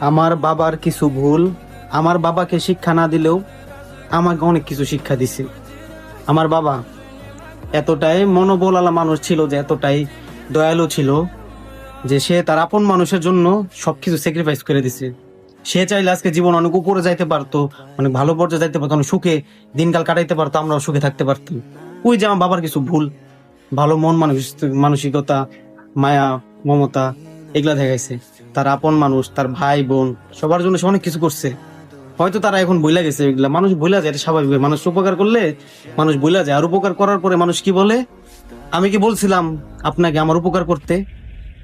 আমার বাবার কিছু ভুল আমার বাবাকে শিক্ষা না দিলেও আমাকে অনেক কিছু শিক্ষা দিছে। আমার বাবা এতটাই মনোবলালা মানুষ ছিল, যে এতটাই দয়ালু ছিল, যে সে তার আপন মানুষের জন্য সবকিছু স্যাক্রিফাইস করে দিছে। সে চাইলে আজকে জীবন অনেক উপরে যাইতে পারতো, অনেক ভালো পর্যায়ে যাইতে পারতো, অনেক সুখে দিনকাল কাটাইতে পারতো, আমরাও সুখে থাকতে পারতাম। ওই যে আমার বাবার কিছু ভুল, ভালো মন মানসিকতা, মায়া, মমতা, এগুলা দেখাইছে। তার আপন মানুষ, তার ভাই বোন, সবার জন্য সে অনেক কিছু করছে। হয়তো তারা এখন ভুলে গেছে এগুলা, মানুষ ভুলে যায়, এটা স্বাভাবিক। মানুষ উপকার করলে মানুষ ভুলে যায়, আর উপকার করার পরে মানুষ কি বলে, আমি কি বলছিলাম আপনাকে আমার উপকার করতে?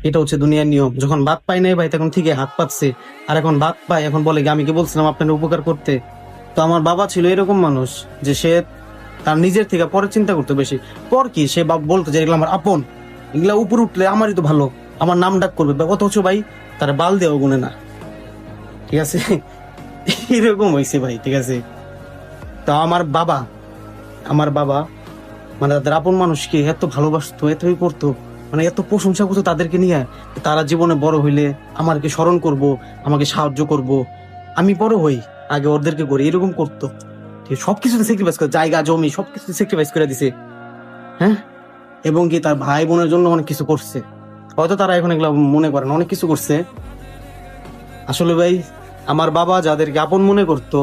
এটা হচ্ছে দুনিয়ার নিয়ম। যখন ভাত পাই নাই ভাই, তখন ঠিকই হাত পাচ্ছে, আর এখন ভাত পাই এখন বলে কি আমি কি বলছিলাম আপনাকে উপকার করতে? তো আমার বাবা ছিল এরকম মানুষ, যে সে তার নিজের থেকে পরে চিন্তা করতে বেশি। পর কি সে বলতো যে এগুলো আমার আপন, এগুলা উপরে উঠলে আমারই তো ভালো, আমার নাম ডাক করবে, অথচ ভাই তার বাল দেওয়া গুনে না। ঠিক আছে, এরকম হয়েছে ভাই। ঠিক আছে, তা আমার বাবা মানে তাদের আপন মানুষকে এত ভালোবাসতো, এতই করতো, মানে এত প্রশংসা করতো তাদেরকে নিয়ে। তারা জীবনে বড় হইলে আমাকে স্মরণ করব, আমাকে সাহায্য করব, আমি বড় হই আগে ওদেরকে করি, এরকম করতো। ঠিক আছে, সবকিছু স্যাক্রিফাইস করে, জায়গা জমি সবকিছু স্যাক্রিফাইস করে দিছে। হ্যাঁ, এবং কি তার ভাই বোনের জন্য অনেক কিছু করছে। হয়তো তারা এখন এগুলো মনে করে না, অনেক কিছু করছে। আসলে ভাই, আমার বাবা যাদেরকে আপন মনে করতো